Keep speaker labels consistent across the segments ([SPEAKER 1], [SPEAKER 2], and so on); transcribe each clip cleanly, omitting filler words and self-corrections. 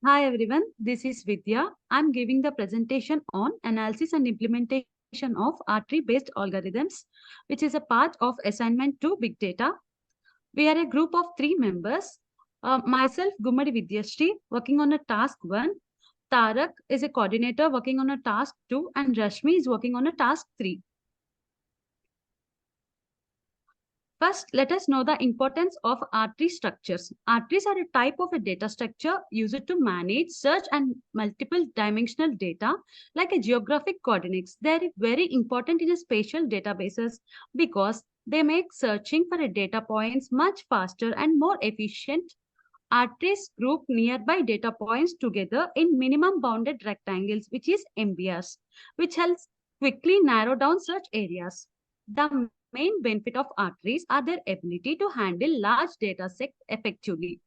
[SPEAKER 1] Hi everyone, this is Vidya. I'm giving the presentation on analysis and implementation of R-tree-based algorithms, which is a part of assignment to Big Data. We are a group of three members. Myself, Gumadi Vidyashree, working on a task 1. Tarak is a coordinator working on a task 2, and Rashmi is working on a task 3. First, let us know the importance of R-tree structures. R-trees are a type of a data structure used to manage search and multiple dimensional data like a geographic coordinates. They are very important in a spatial databases because they make searching for a data points much faster and more efficient. R-trees group nearby data points together in minimum bounded rectangles, which is MBRs, which helps quickly narrow down search areas. The main benefit of R-trees are their ability to handle large data sets effectively.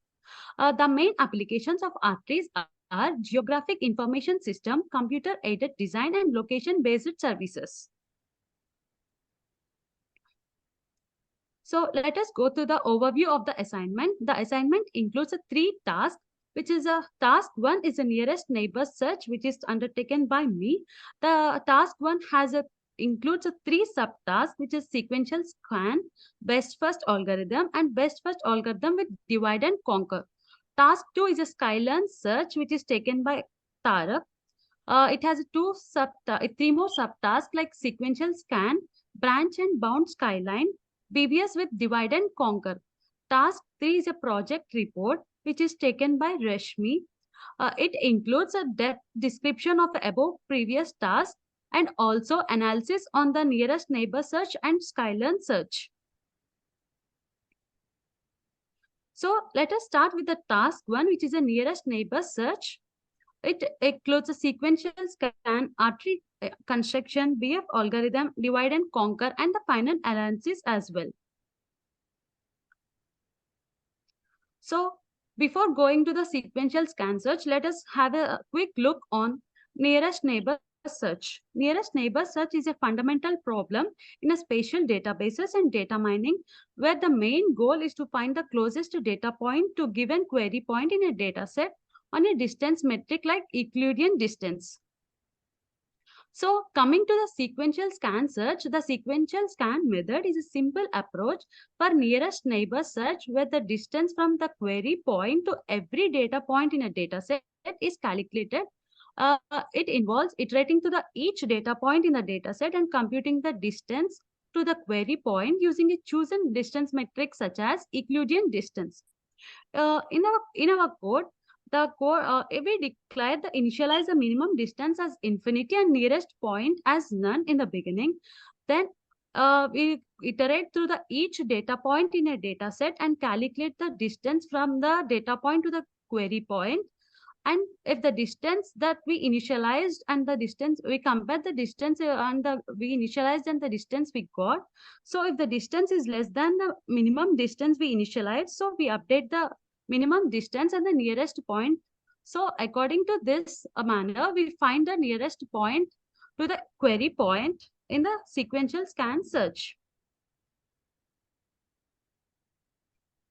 [SPEAKER 1] The main applications of R-trees are geographic information system, computer-aided design, and location-based services. So let us go to the overview of the assignment. The assignment includes a 3 tasks, which is a task 1 is a nearest neighbor search, which is undertaken by me. The task 1 includes a 3 subtasks, which is sequential scan, best first algorithm, and best first algorithm with divide and conquer. Task 2 is a skyline search, which is taken by Tarak. It has three more subtasks like sequential scan, branch and bound skyline, BBS with divide and conquer. Task 3 is a project report which is taken by Rashmi. It includes a depth description of above previous tasks and also analysis on the nearest neighbor search and skyline search. So let us start with the task 1, which is a nearest neighbor search. It includes a sequential scan, R-tree construction, BF algorithm, divide and conquer, and the final analysis as well. So before going to the sequential scan search, let us have a quick look on nearest neighbor search. Nearest neighbor search is a fundamental problem in a spatial databases and data mining, where the main goal is to find the closest data point to given query point in a data set on a distance metric like Euclidean distance. So coming to the sequential scan search, the sequential scan method is a simple approach for nearest neighbor search where the distance from the query point to every data point in a data set is calculated. It involves iterating to the each data point in the data set and computing the distance to the query point using a chosen distance metric such as Euclidean distance. In our code, we declare the initialize the minimum distance as infinity and nearest point as none in the beginning. Then we iterate through the each data point in a data set and calculate the distance from the data point to the query point. And if the distance that we initialized and the distance, we compare the distance and the we initialized and the distance we got. So if the distance is less than the minimum distance we initialized, so we update the minimum distance and the nearest point. So according to this manner, we find the nearest point to the query point in the sequential scan search.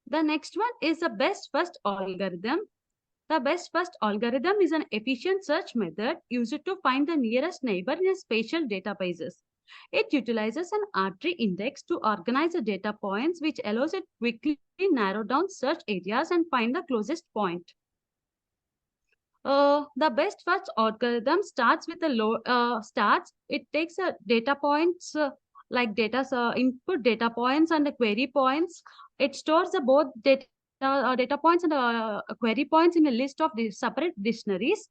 [SPEAKER 1] The next one is the best first algorithm. The best first algorithm is an efficient search method used to find the nearest neighbor in a spatial databases. It utilizes an R-tree index to organize the data points, which allows it quickly narrow down search areas and find the closest point. The best first algorithm starts with the it takes a data points like input data points and the query points. It stores the both data points and query points in a list of the separate dictionaries,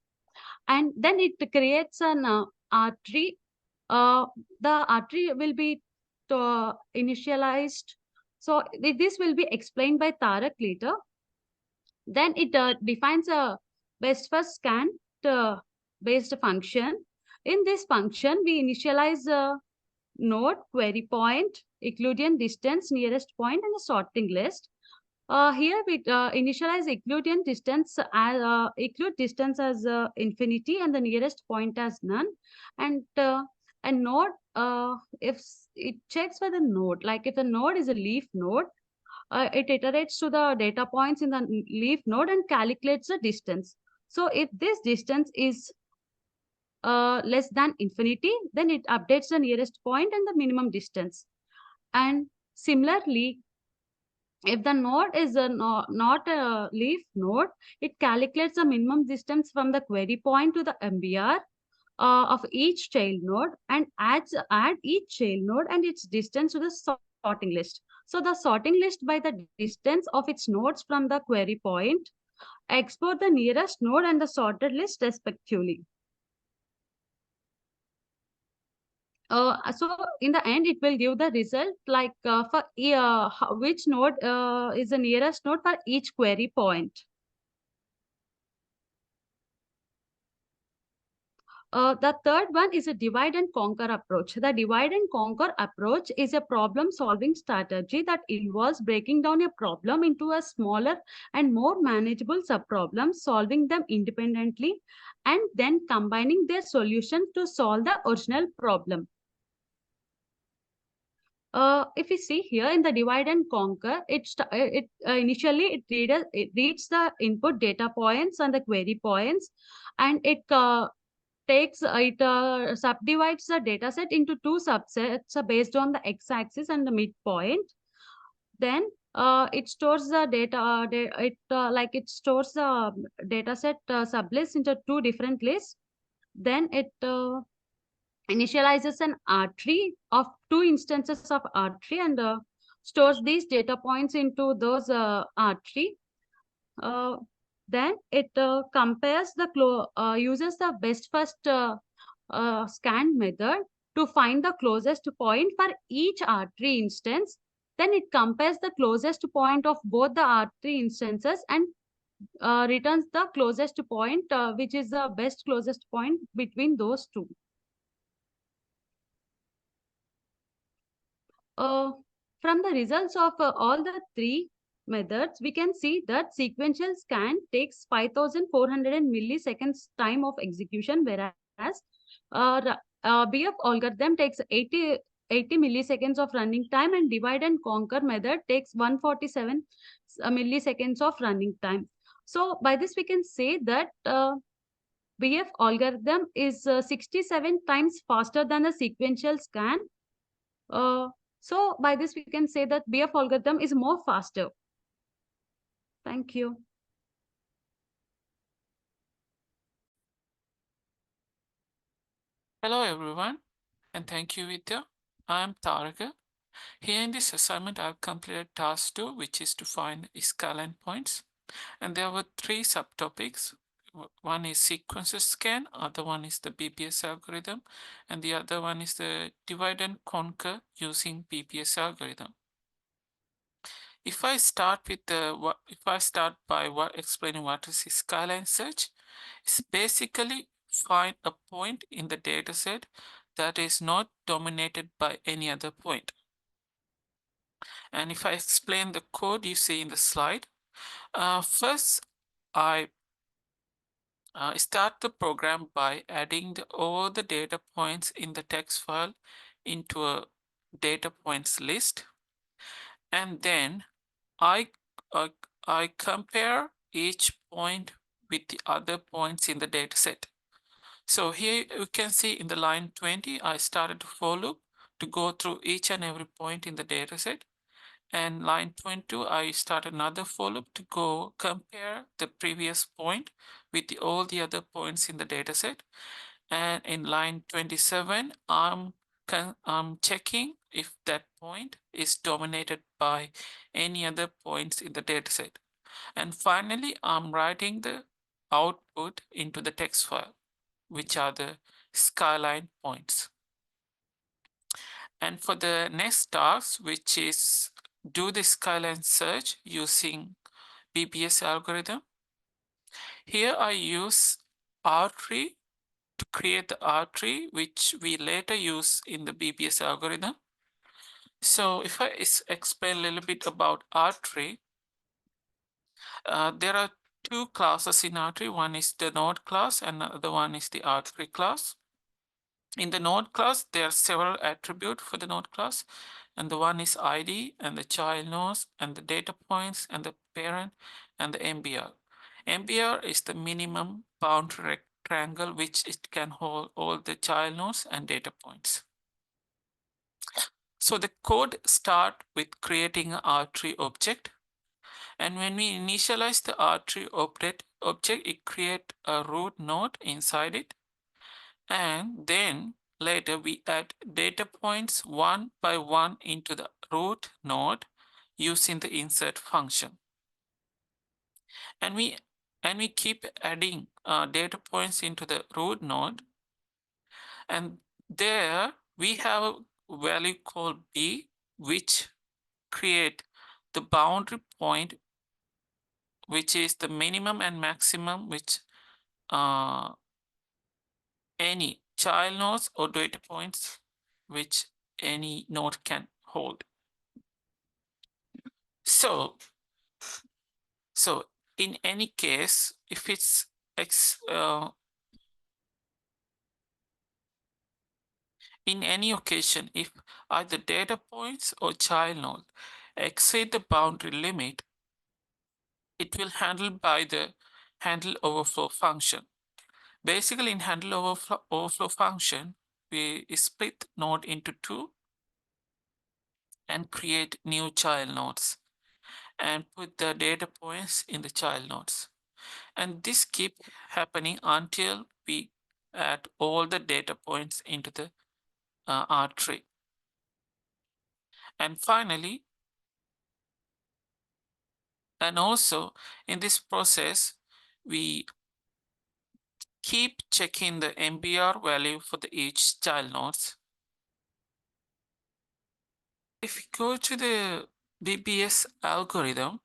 [SPEAKER 1] and then it creates an R-tree. The R-tree will be initialized. So this will be explained by Tarak later. Then it defines a best first scan based function. In this function, we initialize a node, query point, Euclidean distance, nearest point, and a sorting list. Here we initialize Euclidean distance as Euclid distance as infinity and the nearest point as none. And node, if it checks for the node, like if the node is a leaf node, it iterates to the data points in the leaf node and calculates the distance. So if this distance is less than infinity, then it updates the nearest point and the minimum distance. And similarly, if the node is not a leaf node, it calculates the minimum distance from the query point to the MBR of each child node and add each child node and its distance to the sorting list. So the sorting list by the distance of its nodes from the query point export the nearest node and the sorted list respectively. So in the end, it will give the result like which node is the nearest node for each query point. The third one is a divide and conquer approach. The divide and conquer approach is a problem solving strategy that involves breaking down a problem into a smaller and more manageable subproblems, solving them independently, and then combining their solution to solve the original problem. If we see here in the divide and conquer, it reads the input data points and the query points, and it subdivides the data set into two subsets based on the x-axis and the midpoint. Then it stores the data. It stores the data set sublists into two different lists. Then it initializes an R-tree of two instances of R-tree and stores these data points into those R-tree. Then it compares uses the best first scan method to find the closest point for each R-tree instance. Then it compares the closest point of both the R-tree instances and returns the closest point, which is the best closest point between those two. From the results of all the three methods, we can see that sequential scan takes 5,400 milliseconds time of execution, whereas BF algorithm takes 80 milliseconds of running time, and divide and conquer method takes 147 milliseconds of running time. So by this, we can say that BF algorithm is 67 times faster than the sequential scan. So by this, we can say that BF algorithm is more faster. Thank you.
[SPEAKER 2] Hello everyone, and thank you, Vidya. I'm Taraka. Here in this assignment, I've completed task 2, which is to find scaling points. And there were three subtopics. One is sequences scan, other one is the BPS algorithm, and the other one is the divide and conquer using BPS algorithm. If I start by explaining what is skyline search, it's basically find a point in the dataset that is not dominated by any other point. And if I explain the code you see in the slide, first I start the program by adding all the data points in the text file into a data points list, and then I uh, I compare each point with the other points in the dataset. So here you can see in the line 20, I started a for loop to go through each and every point in the dataset. And line 22, I start another for loop to go compare the previous point with all the other points in the dataset. And in line 27, I'm checking if that point is dominated by any other points in the dataset. And finally, I'm writing the output into the text file, which are the skyline points. And for the next task, which is do the skyline search using BPS algorithm, here I use R-tree to create the R-tree, which we later use in the BPS algorithm. So if I explain a little bit about R-tree, there are two classes in R-tree. One is the node class and the other one is the R-tree class. In the node class, there are several attributes for the node class, and the one is ID and the child nodes and the data points and the parent and the MBR. MBR is the minimum boundary rectangle which it can hold all the child nodes and data points. So the code start with creating an R-tree object. And when we initialize the R-tree object, it create a root node inside it. And then later we add data points one by one into the root node using the insert function. And we keep adding data points into the root node. And there we have a value called B, which create the boundary point, which is the minimum and maximum which any child nodes or data points which any node can hold. So in any case, if it's in any occasion, if either data points or child node exceed the boundary limit, it will handle by the handle overflow function. Basically, in handle overflow function, we split node into two and create new child nodes and put the data points in the child nodes. And this keep happening until we add all the data points into the R tree. And finally, and also in this process, we keep checking the MBR value for the each child nodes. If we go to the BBS algorithm,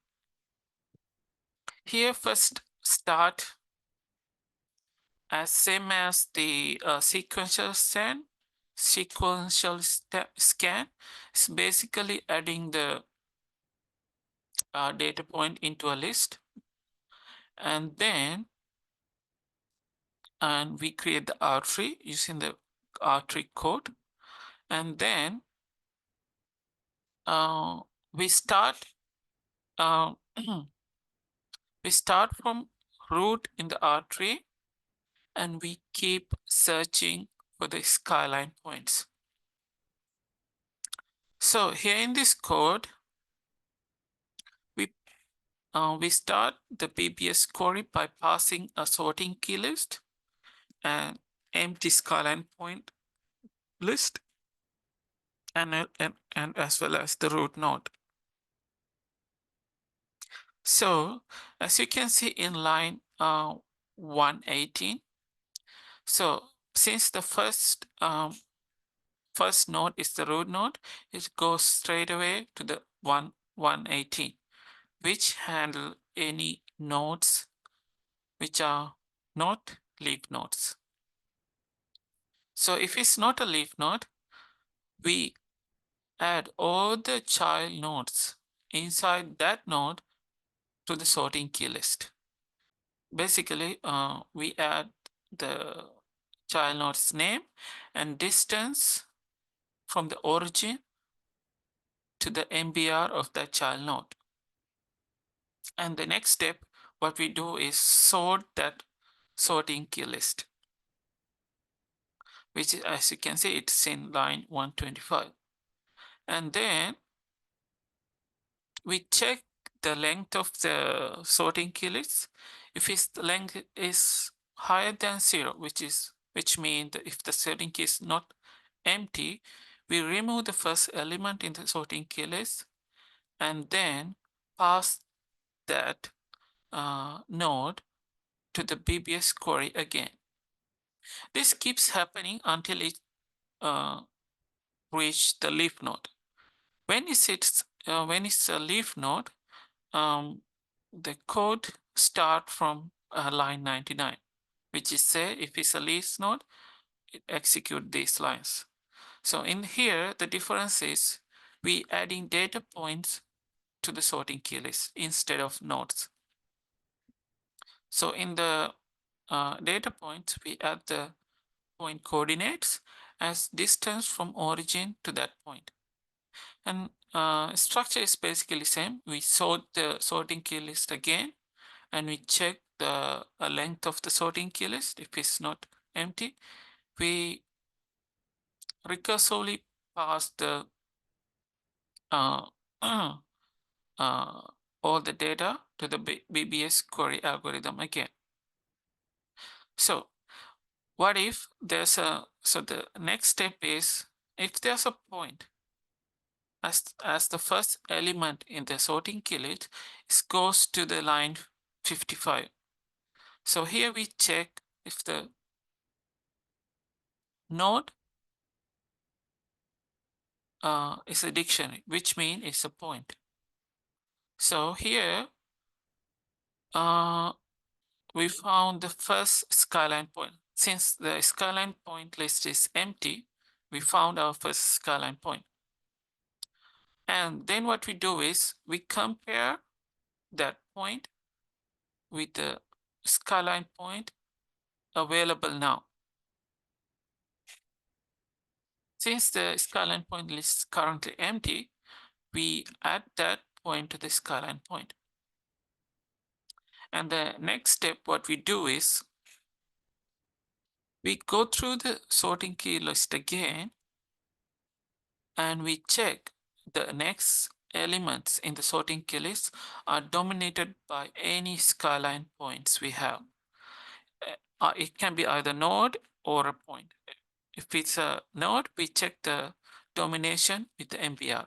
[SPEAKER 2] here first start as same as the sequential scan. Sequential scan is basically adding the data point into a list, and then we create the R tree using the R tree code, and then we start we start from root in the R tree, and we keep searching for the skyline points. So here in this code, we start the BBS query by passing a sorting key list and empty skyline point list, and as well as the root node. So as you can see in line 118, so since the first node is the root node, it goes straight away to the 118, which handle any nodes which are not leaf nodes. So if it's not a leaf node, we add all the child nodes inside that node to the sorting key list. Basically, we add the child node's name and distance from the origin to the MBR of that child node. And the next step, what we do is sort that sorting key list, which is, as you can see, it's in line 125. And then we check the length of the sorting key list. If its length is higher than 0, which means that if the sorting key is not empty, we remove the first element in the sorting key list and then pass that node to the BBS query again. This keeps happening until it reaches the leaf node. When it's a leaf node, the code start from line 99, which is say if it's a leaf node, it execute these lines. So in here, the difference is we adding data points to the sorting key list instead of nodes. So in the data points, we add the point coordinates as distance from origin to that point. And structure is basically same. We sort the sorting key list again and we check the length of the sorting key list. If it's not empty, we recursively pass the uh, uh, all the data to the BBS query algorithm again. So what if there's so the next step is, if there's a point as the first element in the sorting key list, it goes to the line 55. So here we check if the node is a dictionary, which means it's a point. So here we found the first skyline point. Since the skyline point list is empty, we found our first skyline point. And then what we do is we compare that point with the skyline point available now. Since the skyline point list is currently empty, we add that point to the skyline point. And the next step, what we do is we go through the sorting key list again, and we check the next elements in the sorting key list are dominated by any skyline points we have. It can be either node or a point. If it's a node, we check the domination with the MBR.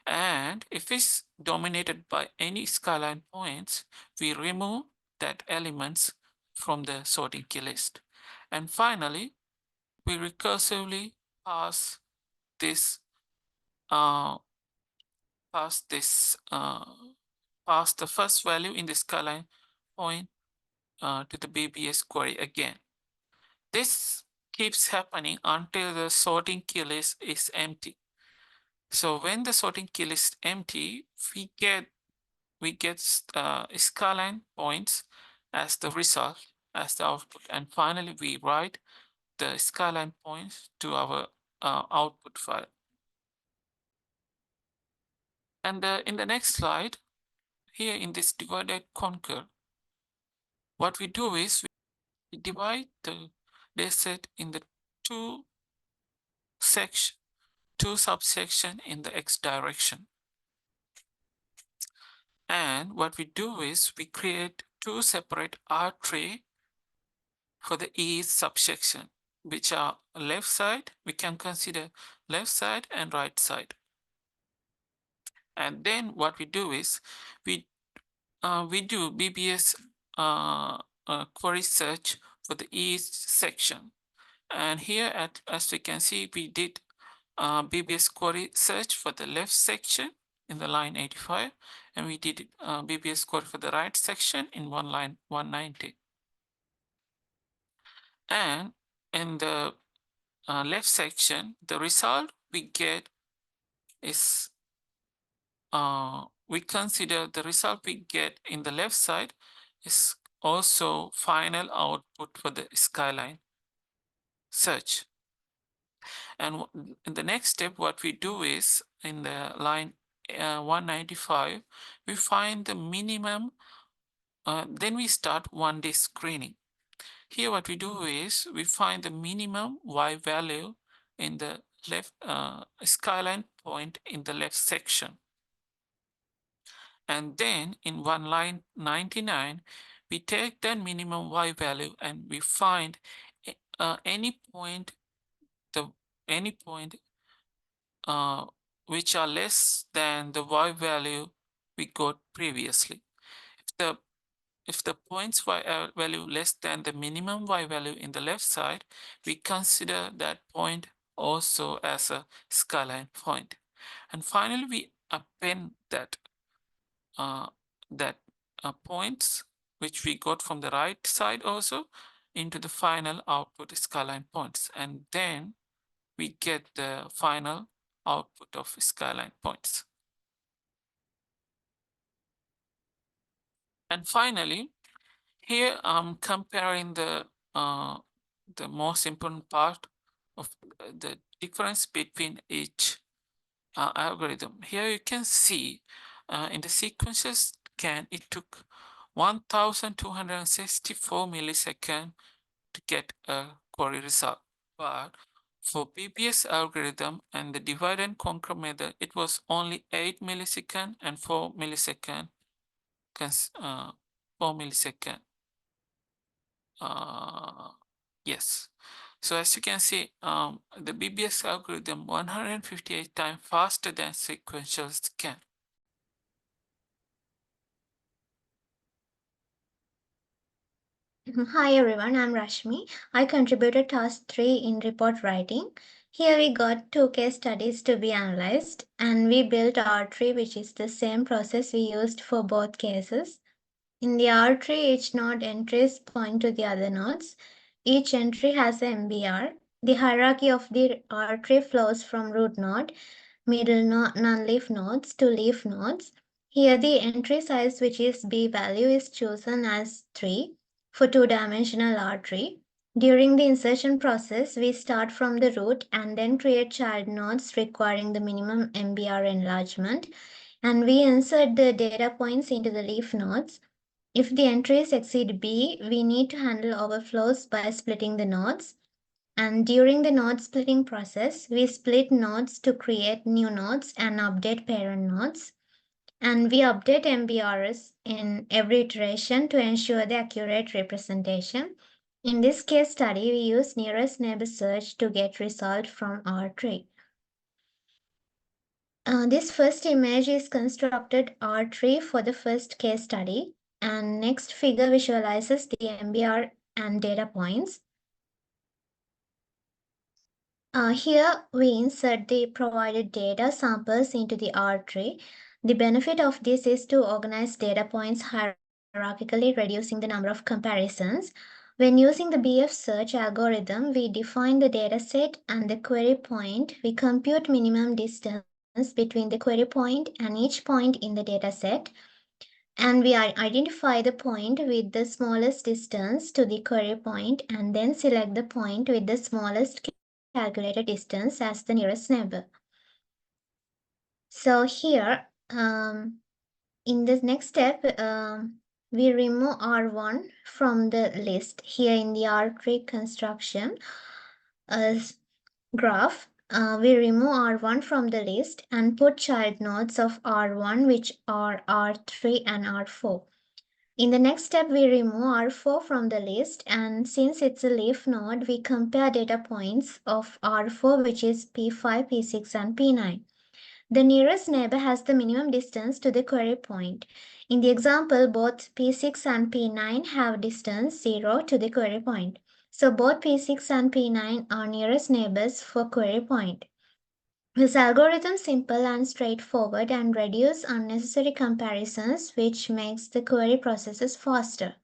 [SPEAKER 2] And if it's dominated by any skyline points, we remove that elements from the sorting key list. And finally, we recursively pass this pass the first value in the skyline point to the BBS query again. This keeps happening until the sorting key list is empty. So when the sorting key list is empty, we get skyline points as the result, as the output, and finally we write the skyline points to our output file. And in the next slide, here in this divide and conquer, what we do is we divide the dataset in the two subsection in the x direction. And what we do is we create two separate R tree for the E subsection, which are left side. We can consider left side and right side. And then what we do is we do BBS query search for the E section. And here, as we can see, we did BBS query search for the left section in the line 85, and we did BBS query for the right section in line 190. And in the left section, the result we get is we consider the result we get in the left side is also final output for the skyline search. And in the next step, what we do is in the line 195, we find the minimum, then we start 1D screening. Here what we do is we find the minimum Y value in the left skyline point in the left section. And then in line 99, we take that minimum Y value and we find any point which are less than the Y value we got previously. If the points Y value less than the minimum Y value in the left side, we consider that point also as a skyline point. And finally, we append that points which we got from the right side also into the final output skyline points. And then we get the final output of skyline points. And finally, here I'm comparing the most important part of the difference between each algorithm. Here you can see in the sequential scan, it took 1264 milliseconds to get a query result. But for BBS algorithm and the divide and conquer method, it was only 8 milliseconds and 4 milliseconds. 4 millisecond. Yes. So as you can see, the BBS algorithm 158 times faster than sequential scan.
[SPEAKER 3] Hi everyone, I'm Rashmi. I contributed task 3 in report writing. Here we got 2 case studies to be analyzed and we built R-tree, which is the same process we used for both cases. In the R-tree, each node entries point to the other nodes. Each entry has a MBR. The hierarchy of the R-tree flows from root node, middle non-leaf nodes to leaf nodes. Here the entry size, which is B value, is chosen as 3 for two-dimensional R-tree. During the insertion process, we start from the root and then create child nodes requiring the minimum MBR enlargement. And we insert the data points into the leaf nodes. If the entries exceed B, we need to handle overflows by splitting the nodes. And during the node splitting process, we split nodes to create new nodes and update parent nodes. And we update MBRs in every iteration to ensure the accurate representation. In this case study, we use nearest neighbor search to get result from R-tree. This first image is constructed R-tree for the first case study, and next figure visualizes the MBR and data points. Here we insert the provided data samples into the R-tree. The benefit of this is to organize data points hierarchically, reducing the number of comparisons. When using the BF search algorithm, we define the data set and the query point. We compute minimum distance between the query point and each point in the data set. And we identify the point with the smallest distance to the query point and then select the point with the smallest calculated distance as the nearest neighbor. So here, in the next step, we remove R1 from the list. Here in the R-tree construction graph, we remove R1 from the list and put child nodes of R1, which are R3 and R4. In the next step, we remove R4 from the list, and since it's a leaf node, we compare data points of R4, which is P5, P6, and P9. The nearest neighbor has the minimum distance to the query point. In the example, both P6 and P9 have distance 0 to the query point. So both P6 and P9 are nearest neighbors for query point. This algorithm is simple and straightforward and reduces unnecessary comparisons, which makes the query processes faster.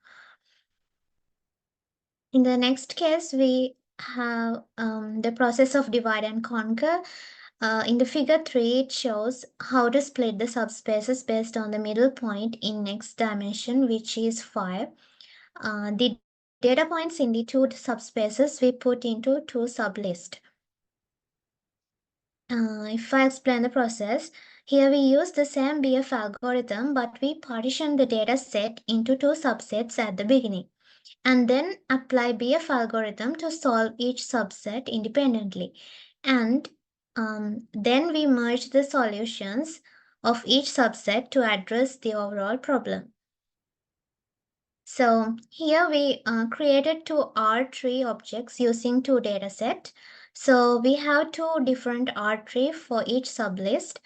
[SPEAKER 3] In the next case, we have the process of divide and conquer. In the figure 3, it shows how to split the subspaces based on the middle point in next dimension, which is 5. The data points in the two subspaces we put into two sublists. If I explain the process, here we use the same BF algorithm, but we partition the data set into two subsets at the beginning, and then apply BF algorithm to solve each subset independently. And then we merge the solutions of each subset to address the overall problem. So here we created two R-tree objects using two datasets. So we have two different R-tree for each sublist.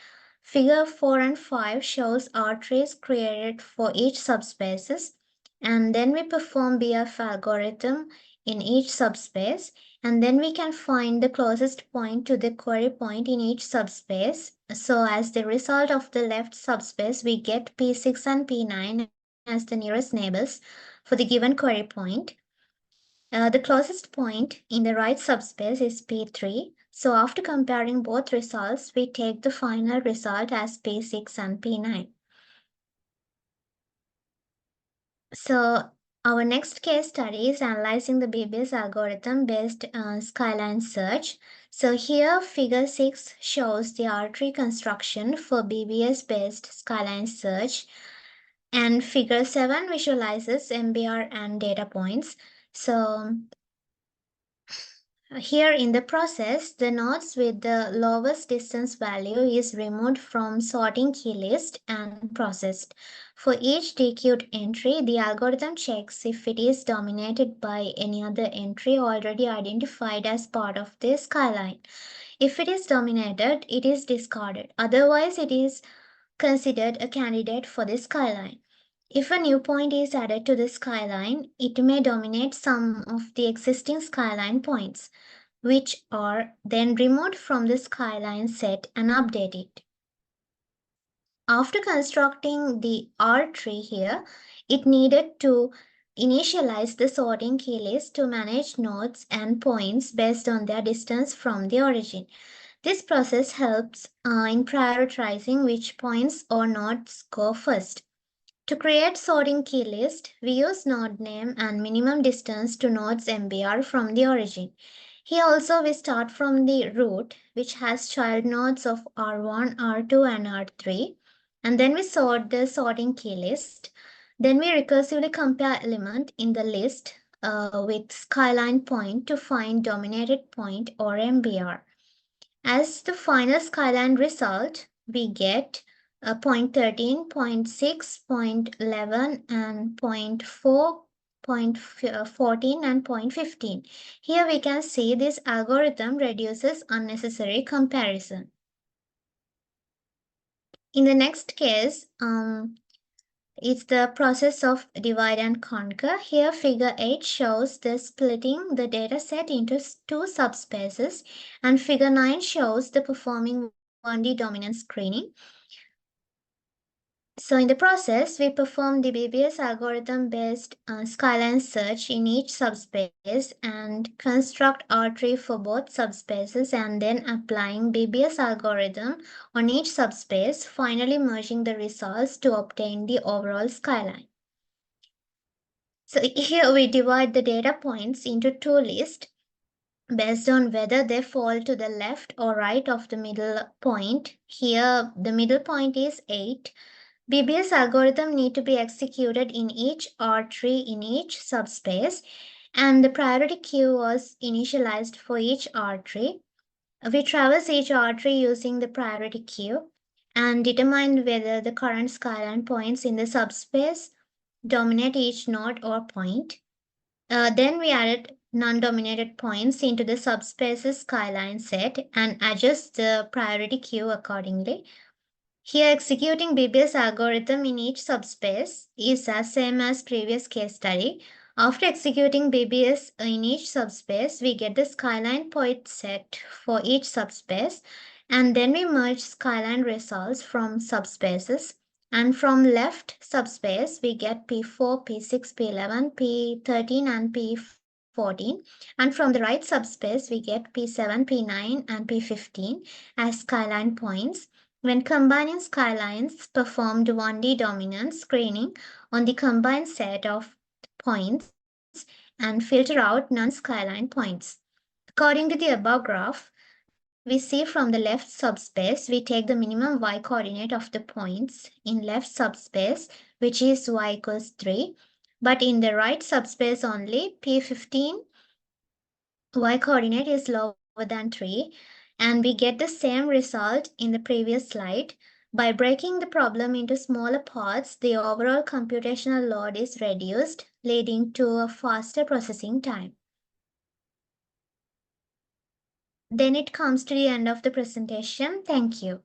[SPEAKER 3] Figure 4 and 5 shows R-trees created for each subspaces. And then we perform BF algorithm in each subspace. And then we can find the closest point to the query point in each subspace. So as the result of the left subspace, we get P6 and P9 as the nearest neighbors for the given query point. The closest point in the right subspace is P3. So after comparing both results, we take the final result as P6 and P9. So our next case study is analyzing the BBS algorithm-based skyline search. So here figure 6 shows the R-tree construction for BBS-based skyline search. And figure 7 visualizes MBR and data points. So here in the process, the nodes with the lowest distance value is removed from sorting key list and processed. For each dequeued entry, the algorithm checks if it is dominated by any other entry already identified as part of the skyline. If it is dominated, it is discarded. Otherwise, it is considered a candidate for the skyline. If a new point is added to the skyline, it may dominate some of the existing skyline points, which are then removed from the skyline set and updated. After constructing the R tree here, it needed to initialize the sorting key list to manage nodes and points based on their distance from the origin. This process helps in prioritizing which points or nodes go first. To create sorting key list, we use node name and minimum distance to nodes MBR from the origin. Here also we start from the root, which has child nodes of R1, R2 and R3, and then we sort the sorting key list. Then we recursively compare element in the list with skyline point to find dominated point or MBR. As the final skyline result, we get point 13, point 6, point 11, and point 4, point 14, and point 15. Here we can see this algorithm reduces unnecessary comparison. In the next case, it's the process of divide and conquer. Here, figure 8 shows the splitting the data set into two subspaces, and figure 9 shows the performing 1D dominance screening. So in the process, we perform the BBS algorithm-based skyline search in each subspace and construct R-tree for both subspaces and then applying BBS algorithm on each subspace, finally merging the results to obtain the overall skyline. So here we divide the data points into two lists based on whether they fall to the left or right of the middle point. Here the middle point is 8. BBS algorithm need to be executed in each R-tree in each subspace, and the priority queue was initialized for each R-tree. We traverse each R-tree using the priority queue and determine whether the current skyline points in the subspace dominate each node or point. Then we added non-dominated points into the subspace's skyline set and adjust the priority queue accordingly. Here, executing BBS algorithm in each subspace is the same as previous case study. After executing BBS in each subspace, we get the skyline point set for each subspace, and then we merge skyline results from subspaces. And from left subspace, we get P4, P6, P11, P13, and P14. And from the right subspace, we get P7, P9, and P15 as skyline points. When combining skylines, performed 1D dominance screening on the combined set of points and filter out non-skyline points. According to the above graph, we see from the left subspace, we take the minimum y coordinate of the points in left subspace, which is y equals 3. But in the right subspace only, P15 y coordinate is lower than 3. And we get the same result in the previous slide. By breaking the problem into smaller parts, the overall computational load is reduced, leading to a faster processing time. Then it comes to the end of the presentation. Thank you.